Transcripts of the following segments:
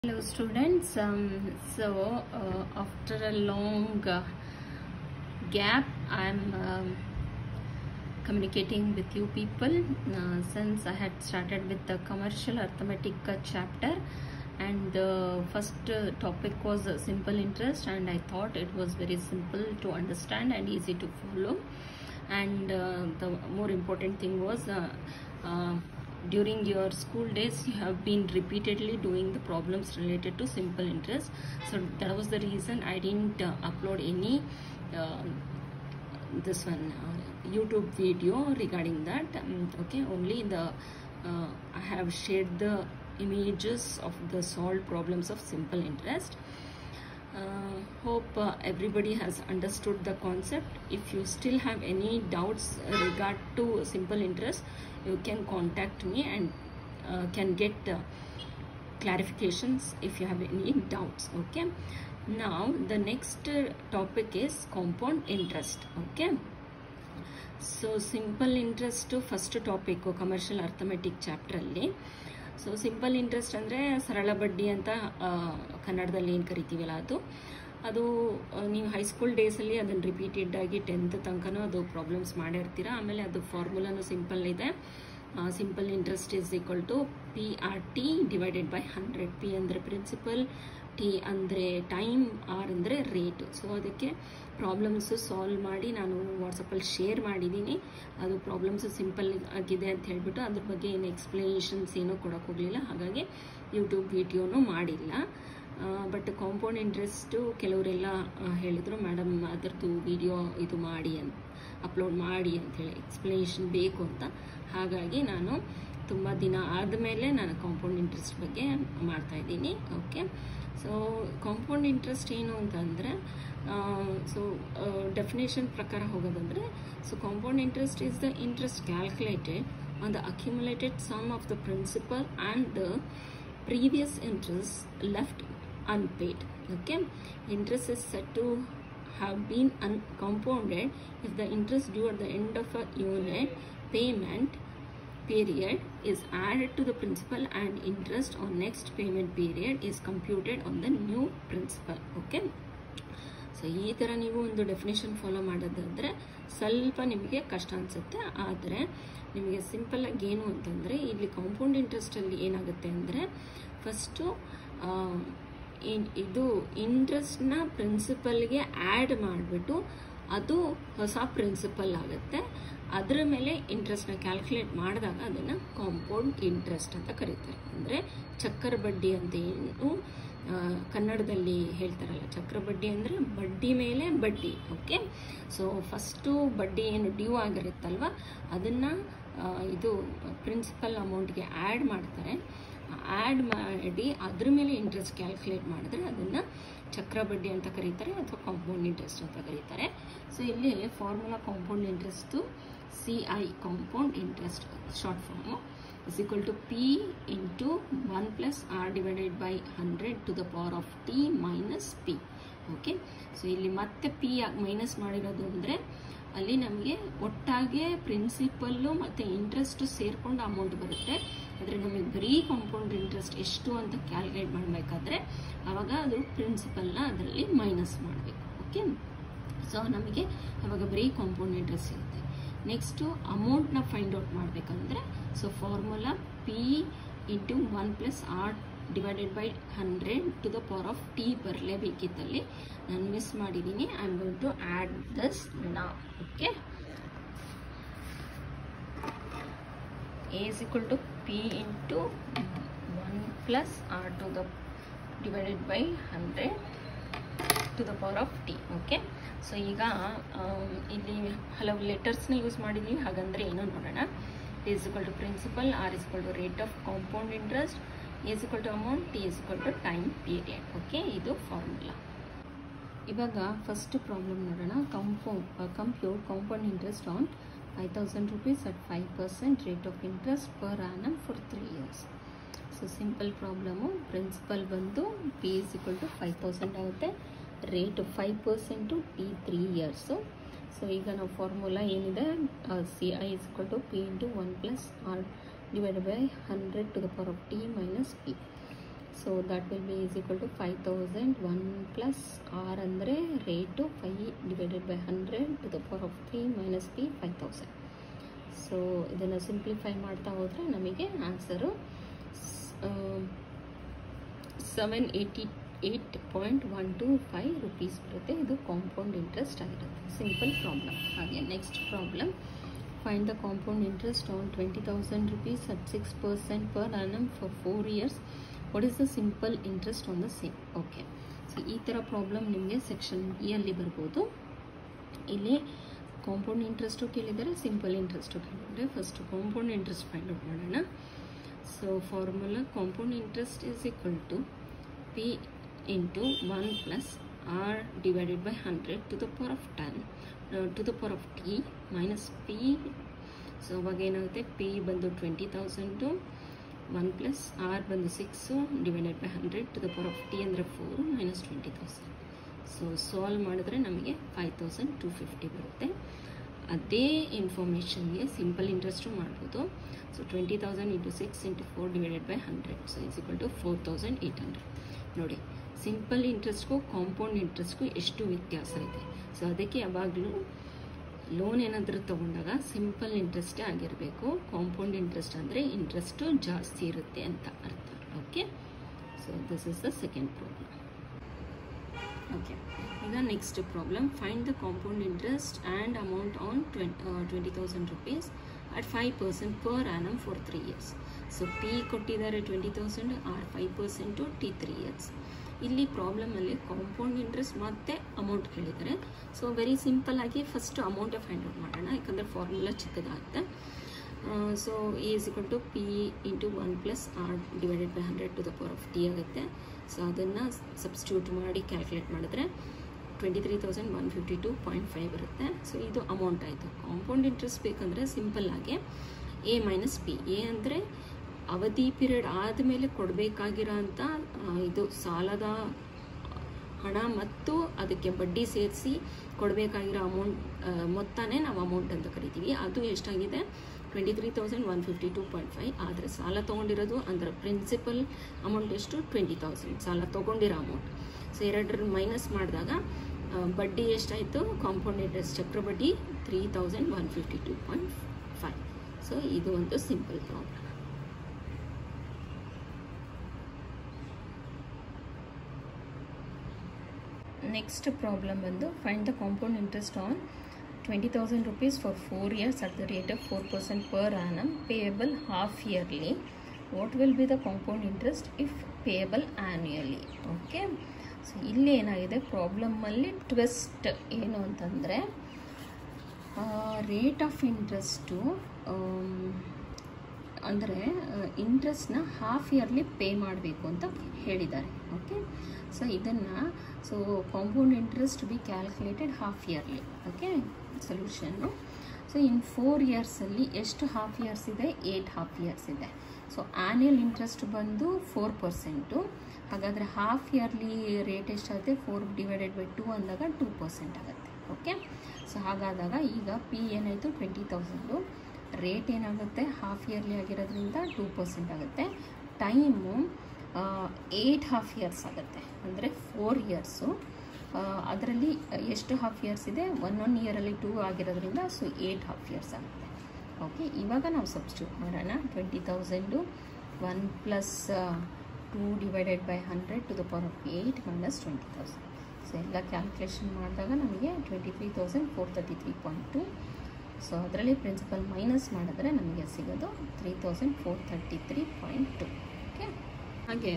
Hello students, after a long gap I'm communicating with you people since I had started with the commercial arithmetic chapter, and the first topic was simple interest, and I thought it was very simple to understand and easy to follow, and the more important thing was during your school days you have been repeatedly doing the problems related to simple interest. So that was the reason I didn't upload any YouTube video regarding that. Okay, only the I have shared the images of the solved problems of simple interest. Hope everybody has understood the concept. If you still have any doubts regard to simple interest, you can contact me and can get clarifications if you have any doubts. Okay, now the next topic is compound interest. Okay, so simple interest first topic commercial arithmetic chapter alli. So simple interest ಅಂದರೆ ಸರಳ ಬಡ್ಡಿ ಅಂತ ಕನ್ನಡದಲ್ಲಿ ಏನು ಕರಿತೀವಲ್ಲ ಅದು ನೀವು high school ಡೇಸಲ್ಲಿ ಅದನ್ನು ರಿಪೀಟೆಡ್ ಆಗಿ 10th ತನಕನೂ ಅದು ಪ್ರಾಬ್ಲಮ್ಸ್ ಮಾಡಿರ್ತೀರ. ಆಮೇಲೆ ಅದು ಫಾರ್ಮುಲಾನು ಸಿಂಪಲ್ ಇದೆ. Simple interest is equal to PRT divided by 100. P ಅಂದರೆ ಪ್ರಿನ್ಸಿಪಲ್, T ಅಂದರೆ ಟೈಮ್, R ಅಂದರೆ ರೇಟ್. ಸೊ ಅದಕ್ಕೆ ಪ್ರಾಬ್ಲಮ್ಸು ಸಾಲ್ವ್ ಮಾಡಿ ನಾನು ವಾಟ್ಸಪ್ಪಲ್ಲಿ ಶೇರ್ ಮಾಡಿದ್ದೀನಿ. ಅದು ಪ್ರಾಬ್ಲಮ್ಸು ಸಿಂಪಲ್ ಆಗಿದೆ ಅಂತ ಹೇಳಿಬಿಟ್ಟು ಅದ್ರ ಬಗ್ಗೆ ಏನು ಎಕ್ಸ್ಪ್ಲನೇಷನ್ಸ್ ಏನೂ ಕೊಡೋಕೆ ಹೋಗಲಿಲ್ಲ, ಹಾಗಾಗಿ ಯೂಟ್ಯೂಬ್ ವಿಡಿಯೋನೂ ಮಾಡಿಲ್ಲ. ಬಟ್ ಕಾಂಪೌಂಡ್ ಇಂಟ್ರೆಸ್ಟು ಕೆಲವರೆಲ್ಲ ಹೇಳಿದರು, ಮೇಡಮ್ ಅದರದ್ದು ವಿಡಿಯೋ ಇದು ಮಾಡಿ ಅಪ್ಲೋಡ್ ಮಾಡಿ ಅಂಥೇಳಿ ಎಕ್ಸ್ಪ್ಲನೇಷನ್ ಬೇಕು ಅಂತ. ಹಾಗಾಗಿ ನಾನು ತುಂಬ ದಿನ ಆದಮೇಲೆ ನಾನು ಕಾಂಪೌಂಡ್ ಇಂಟ್ರೆಸ್ಟ್ ಬಗ್ಗೆ ಮಾಡ್ತಾಯಿದ್ದೀನಿ. ಓಕೆ, ಸೊ ಕಾಂಪೌಂಡ್ ಇಂಟ್ರೆಸ್ಟ್ ಏನು ಅಂತಂದರೆ, ಸೊ ಡೆಫಿನೇಷನ್ ಪ್ರಕಾರ ಹೋಗೋದಂದರೆ, so compound interest is the interest calculated on the accumulated sum of the principal and the previous interest left unpaid. Okay, interest is said to have been uncompounded if the interest due at the end of a unit payment period is added to the principal and interest on next payment period is computed on the new principal. Okay, so ಈ ಥರ ನೀವು ಒಂದು definition follow ಮಾಡೋದಾದರೆ ಸ್ವಲ್ಪ ನಿಮಗೆ ಕಷ್ಟ ಅನಿಸುತ್ತೆ. ಆದರೆ ನಿಮಗೆ ಸಿಂಪಲ್ಲಾಗಿ ಏನು ಅಂತಂದರೆ, ಇಲ್ಲಿ ಕಾಂಪೌಂಡ್ ಇಂಟ್ರೆಸ್ಟಲ್ಲಿ ಏನಾಗುತ್ತೆ ಅಂದರೆ, ಫಸ್ಟು ಇದು ಇಂಟ್ರೆಸ್ಟ್ನ ಪ್ರಿನ್ಸಿಪಲ್ಗೆ ಆ್ಯಡ್ ಮಾಡಿಬಿಟ್ಟು ಅದು ಹೊಸ ಪ್ರಿನ್ಸಿಪಲ್ ಆಗುತ್ತೆ. ಅದರ ಮೇಲೆ ಇಂಟ್ರೆಸ್ಟ್ನ ಕ್ಯಾಲ್ಕುಲೇಟ್ ಮಾಡಿದಾಗ ಅದನ್ನು ಕಾಂಪೌಂಡ್ ಇಂಟ್ರೆಸ್ಟ್ ಅಂತ ಕರೀತಾರೆ. ಅಂದರೆ ಚಕ್ರ ಬಡ್ಡಿ ಅಂತ ಏನು ಕನ್ನಡದಲ್ಲಿ ಹೇಳ್ತಾರಲ್ಲ, ಚಕ್ರ ಬಡ್ಡಿ ಅಂದರೆ ಬಡ್ಡಿ ಮೇಲೆ ಬಡ್ಡಿ. ಓಕೆ, ಸೊ ಫಸ್ಟು ಬಡ್ಡಿ ಏನು ಡ್ಯೂ ಆಗಿರುತ್ತಲ್ವ ಅದನ್ನು ಇದು ಪ್ರಿನ್ಸಿಪಲ್ ಅಮೌಂಟ್ಗೆ ಆ್ಯಡ್ ಮಾಡ್ತಾರೆ. ಆ್ಯಡ್ ಮಾಡಿ ಅದ್ರ ಮೇಲೆ ಇಂಟ್ರೆಸ್ಟ್ ಕ್ಯಾಲ್ಕುಲೇಟ್ ಮಾಡಿದ್ರೆ ಅದನ್ನು ಚಕ್ರ ಬಡ್ಡಿ ಅಂತ ಕರೀತಾರೆ ಅಥವಾ ಕಾಂಪೌಂಡ್ ಇಂಟ್ರೆಸ್ಟ್ ಅಂತ ಕರೀತಾರೆ. ಸೊ ಇಲ್ಲಿ formula compound interest CI compound interest short form is equal to P into 1 plus R divided by 100 to the power of T minus P. Okay, so ಇಲ್ಲಿ ಮತ್ತೆ P ಮೈನಸ್ ಮಾಡಿರೋದು ಅಂದರೆ ಅಲ್ಲಿ ನಮಗೆ ಒಟ್ಟಾಗೆ principle ಮತ್ತು ಇಂಟ್ರೆಸ್ಟು ಸೇರಿಕೊಂಡು amount ಬರುತ್ತೆ. ಆದರೆ ನಮಗೆ ಬರೀ ಕಾಂಪೌಂಡ್ ಇಂಟ್ರೆಸ್ಟ್ ಎಷ್ಟು ಅಂತ ಕ್ಯಾಲ್ಕುಲೇಟ್ ಮಾಡಬೇಕಾದ್ರೆ ಆವಾಗ ಅದು ಪ್ರಿನ್ಸಿಪಲ್ನ ಅದರಲ್ಲಿ ಮೈನಸ್ ಮಾಡಬೇಕು. ಓಕೆ, ಸೊ ನಮಗೆ ಆವಾಗ ಬರೀ ಕಾಂಪೌಂಡ್ ಇಂಟ್ರೆಸ್ಟ್ ಸಿಗುತ್ತೆ. ನೆಕ್ಸ್ಟು ಅಮೌಂಟ್ನ ಫೈಂಡ್ ಔಟ್ ಮಾಡಬೇಕಂದ್ರೆ, so formula P into 1 plus R divided by 100 to the power of T ಬರಲೇಬೇಕಿತ್ತಲ್ಲಿ, ನಾನು ಮಿಸ್ ಮಾಡಿದ್ದೀನಿ. I am going to add this now. Okay, A is equal to P into 1 plus R to the divided by 100 to the power of T. Okay, so ಈಗ ಇಲ್ಲಿ ಹಲವು ಲೆಟರ್ಸ್ನ use ಮಾಡಿದ್ದೀವಿ. ಹಾಗಂದರೆ ಏನೋ ನೋಡೋಣ. P is equal to principal, R is equal to rate of compound interest, A is equal to amount, T is equal to time period. Okay, ಇದು formula. ಇವಾಗ first problem ನೋಡೋಣ. Compute compound interest on 5,000 rupees at 5% rate of interest per annum for 3 years. So simple problem. Principal ಬಂದು P is equal to 5,000 ಆಗುತ್ತೆ, rate 5%, T 3 years. So ಈಗ ನಾವು formula ಏನಿದೆ, CI is equal to P into 1 plus R divided by 100 to the power of T minus P. So that will be is equal to 5000 1 plus r ಅಂದರೆ rate 5 divided by 100 to the power of 3 minus p 5000. So ಇದನ್ನು simplify ಮಾಡ್ತಾ ಹೋದರೆ ನಮಗೆ answer 788.125 rupees ಬರುತ್ತೆ. ಇದು compound interest ಆಗಿರುತ್ತೆ. Simple problem. ಹಾಗೆ next problem, find the compound interest on 20,000 rupees at 6% per annum for 4 years. What is the simple interest on the same? Okay, so ಈ ಥರ ಪ್ರಾಬ್ಲಮ್ ನಿಮಗೆ ಸೆಕ್ಷನ್ ಅಲ್ಲಿ ಬರ್ಬೋದು. ಇಲ್ಲಿ ಕಾಂಪೌಂಡ್ ಇಂಟ್ರೆಸ್ಟು ಕೇಳಿದರೆ, simple interest ಕೇಳಿದರೆ. First compound interest find out ಮಾಡೋಣ. So formula compound interest is equal to P into 1 plus r divided by 100 to the power of 10 to the power of t minus p. So ಅವಾಗ ಏನಾಗುತ್ತೆ, p ಬಂದು 20,000, 1 plus r ಬಂದು 6 divided by 100 to the power of t ಅಂದರೆ 4 minus 20,000. So solve ಮಾಡಿದ್ರೆ ನಮಗೆ 5,250 ಬರುತ್ತೆ. ಅದೇ ಇನ್ಫಾರ್ಮೇಷನ್ಗೆ ಸಿಂಪಲ್ ಇಂಟ್ರೆಸ್ಟು ಮಾಡ್ಬೋದು. So 20,000 into 6 into 4 divided by 100, so is equal to 4,800. ನೋಡಿ, ಸಿಂಪಲ್ ಇಂಟ್ರೆಸ್ಟ್ಗೂ ಕಾಂಪೌಂಡ್ ಇಂಟ್ರೆಸ್ಟ್ಗೂ ಎಷ್ಟು ವ್ಯತ್ಯಾಸ ಇದೆ. ಸೊ ಅದಕ್ಕೆ ಯಾವಾಗಲೂ ಲೋನ್ ಏನಾದರೂ ತೊಗೊಂಡಾಗ ಸಿಂಪಲ್ ಇಂಟ್ರೆಸ್ಟೇ ಆಗಿರಬೇಕು. ಕಾಂಪೌಂಡ್ ಇಂಟ್ರೆಸ್ಟ್ ಅಂದರೆ ಇಂಟ್ರೆಸ್ಟು ಜಾಸ್ತಿ ಇರುತ್ತೆ ಅಂತ ಅರ್ಥ. Okay, so this is the second problem. Okay, ಈಗ next problem, find the compound interest and amount on 20,000 rupees at 5% per annum for 3 years. So P ಕೊಟ್ಟಿದ್ದಾರೆ 20,000, ಆರ್ 5%, ಟಿ 3 years. ಇಲ್ಲಿ ಪ್ರಾಬ್ಲಮಲ್ಲಿ compound interest ಮತ್ತು amount ಕೇಳಿದ್ದಾರೆ. So very simple ಆಗಿ first ಅಮೌಂಟೇ find out ಮಾಡೋಣ, ಯಾಕಂದರೆ ಫಾರ್ಮುಲಾ ಚಿಕ್ಕದಾಗುತ್ತೆ. So A is equal to P into 1 plus R divided by 100 to the power of T ಆಗುತ್ತೆ. ಸೊ ಅದನ್ನು ಸಬ್ಸ್ಟಿಟ್ಯೂಟ್ ಮಾಡಿ ಕ್ಯಾಲ್ಕುಲೇಟ್ ಮಾಡಿದ್ರೆ 23,152.5 ಬರುತ್ತೆ. ಸೊ ಇದು ಅಮೌಂಟ್ ಆಯಿತು. ಕಾಂಪೌಂಡ್ ಇಂಟ್ರೆಸ್ಟ್ ಬೇಕಂದರೆ ಸಿಂಪಲ್ ಆಗಿ ಎ ಮೈನಸ್ ಪಿ. ಎ ಅಂದರೆ ಅವಧಿ ಪೀರಿಯಡ್ ಆದಮೇಲೆ ಕೊಡಬೇಕಾಗಿರೋ ಅಂಥ ಇದು ಸಾಲದ ಹಣ ಮತ್ತು ಅದಕ್ಕೆ ಬಡ್ಡಿ ಸೇರಿಸಿ ಕೊಡಬೇಕಾಗಿರೋ ಅಮೌಂಟ್ ಮೊತ್ತನೇ ನಾವು ಅಮೌಂಟ್ ಅಂತ ಕರಿತೀವಿ. ಅದು ಎಷ್ಟಾಗಿದೆ, 23,152.5. ಆದರೆ ಸಾಲ ತೊಗೊಂಡಿರೋದು ಅಂದರೆ ಪ್ರಿನ್ಸಿಪಲ್ ಅಮೌಂಟ್ ಎಷ್ಟು, 20,000 ಸಾಲ ತೊಗೊಂಡಿರೋ ಅಮೌಂಟ್. ಸೊ ಎರಡರ ಮೈನಸ್ ಮಾಡಿದಾಗ ಬಡ್ಡಿ ಎಷ್ಟಾಯಿತು, ಕಾಂಪೌಂಡ್ ಇಂಟ್ರೆಸ್ಟ್ ಚಕ್ರ ಬಡ್ಡಿ 3,152.5. ಸೊ ಇದು ಒಂದು ಸಿಂಪಲ್ ಪ್ರಾಬ್ಲಮ್. ನೆಕ್ಸ್ಟ್ ಪ್ರಾಬ್ಲಮ್ ಬಂದು, find the compound interest on 20,000 rupees for 4 years at the rate of 4% per annum payable half yearly. What will be the compound interest if payable annually? Okay, so ಇಲ್ಲಿ ಏನಾಗಿದೆ ಪ್ರಾಬ್ಲಮ್ಮಲ್ಲಿ twist ಏನು ಅಂತಂದರೆ, rate of interest ಅಂದರೆ ಇಂಟ್ರೆಸ್ಟ್ನ half yearly pay ಮಾಡಬೇಕು ಅಂತ ಹೇಳಿದ್ದಾರೆ. Okay, so ಇದನ್ನು compound interest B calculated half yearly. Okay, ಸೊಲ್ಯೂಷನ್ನು. So in 4 yearsಲ್ಲಿ ಎಷ್ಟು ಹಾಫ್ ಇಯರ್ಸ್ ಇದೆ, 8 ಹಾಫ್ ಇಯರ್ಸ್ ಇದೆ. ಸೊ ಆ್ಯನ್ಯಲ್ ಇಂಟ್ರೆಸ್ಟ್ ಬಂದು 4%. ಹಾಗಾದರೆ ಹಾಫ್ ಇಯರ್ಲಿ ರೇಟ್ ಎಷ್ಟಾಗುತ್ತೆ, 4 divided by 2 ಅಂದಾಗ 2% ಆಗುತ್ತೆ. ಓಕೆ, ಸೊ ಹಾಗಾದಾಗ ಈಗ ಪಿ ಏನಾಯಿತು 20,000, ರೇಟ್ ಏನಾಗುತ್ತೆ ಹಾಫ್ ಇಯರ್ಲಿ ಆಗಿರೋದ್ರಿಂದ 2% ಆಗುತ್ತೆ. ಟೈಮು 8 ಹಾಫ್ ಇಯರ್ಸ್ ಆಗುತ್ತೆ, ಅಂದರೆ 4 years. ಅದರಲ್ಲಿ ಎಷ್ಟು ಹಾಫ್ ಇಯರ್ಸ್ ಇದೆ, 1 yearಲ್ಲಿ 2 ಆಗಿರೋದ್ರಿಂದ ಸೊ 8 ಹಾಫ್ ಇಯರ್ಸ್ ಆಗುತ್ತೆ. ಓಕೆ, ಇವಾಗ ನಾವು ಸಬ್ಸ್ಟಿಟ್ಯೂಟ್ ಮಾಡೋಣ. 20,000 1 plus 2 divided by 100 to the power of 8 minus 20,000. So ಎಲ್ಲ ಕ್ಯಾಲ್ಕುಲೇಷನ್ ಮಾಡಿದಾಗ ನಮಗೆ 23,433.2. ಸೊ ಅದರಲ್ಲಿ ಪ್ರಿನ್ಸಿಪಲ್ ಮೈನಸ್ ಮಾಡಿದ್ರೆ ನಮಗೆ ಸಿಗೋದು 3,433.2. ಓಕೆ, ಹಾಗೆ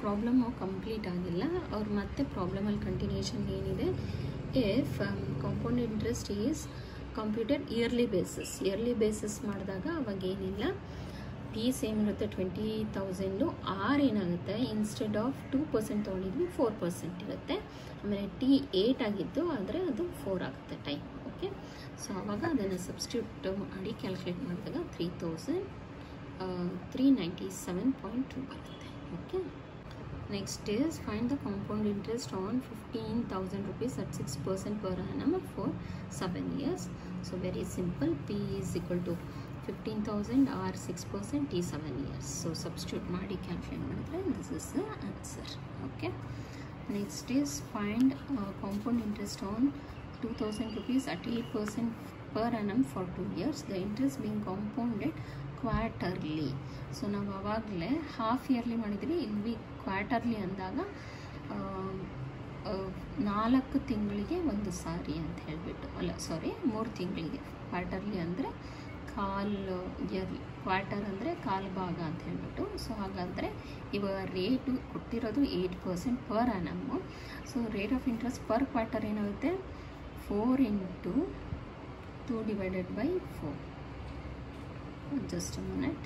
ಪ್ರಾಬ್ಲಮ್ಮು ಕಂಪ್ಲೀಟ್ ಆಗಿಲ್ಲ. ಅವ್ರು ಮತ್ತೆ ಪ್ರಾಬ್ಲಮಲ್ಲಿ ಕಂಟಿನ್ಯೂಷನ್ ಏನಿದೆ, if compound interest is computed yearly basis ಮಾಡಿದಾಗ ಅವಾಗ ಏನಿಲ್ಲ, ಪಿ ಸೇಮ್ ಇರುತ್ತೆ 20,000. ಆರ್ ಏನಾಗುತ್ತೆ, ಇನ್ಸ್ಟೆಡ್ ಆಫ್ 2% ತೊಗೊಂಡಿದ್ವಿ 4% ಇರುತ್ತೆ. ಆಮೇಲೆ ಟಿ 8 ಆಗಿತ್ತು, ಆದರೆ ಅದು 4 ಆಗುತ್ತೆ ಟೈಮ್. ಓಕೆ, ಸೊ ಆವಾಗ ಅದನ್ನು ಸಬ್ಸ್ಟಿಟ್ಯೂಟ್ ಮಾಡಿ ಕ್ಯಾಲ್ಕುಲೇಟ್ ಮಾಡಿದಾಗ 3,397.2 ಬರುತ್ತೆ. Okay, next is find the compound interest on 15,000 rupees at 6% per annum for 7 years. So very simple, P is equal to 15,000 or 6% is 7 years. So substitute ಮಾಡಿ calculate ಮಾಡಿದ್ರೆ this is the answer. Okay. Next is find compound interest on 2,000 rupees at 8% per annum for 2 years. The interest being compounded quarterly. So ನಾವು ಆವಾಗಲೇ half yearly ಮಾಡಿದ್ವಿ, ಇಲ್ಲಿ quarterly ಅಂದಾಗ 4 ತಿಂಗಳಿಗೆ ಒಂದು ಸಾರಿ ಅಂತ ಹೇಳಿಬಿಟ್ಟು, ಅಲ್ಲ ಸಾರಿ 3 ತಿಂಗಳಿಗೆ. ಕ್ವಾರ್ಟರ್ಲಿ ಅಂದರೆ ಕಾಲು ಇಯರ್ಲಿ, ಕ್ವಾರ್ಟರ್ ಅಂದರೆ ಕಾಲು ಭಾಗ ಅಂತ ಹೇಳ್ಬಿಟ್ಟು. ಸೊ ಹಾಗಾದರೆ ಇವಾಗ ರೇಟು ಕೊಟ್ಟಿರೋದು 8% per annum. So rate of interest per quarter ಏನಾಗುತ್ತೆ, 4 × 2 / 4. Just a minute.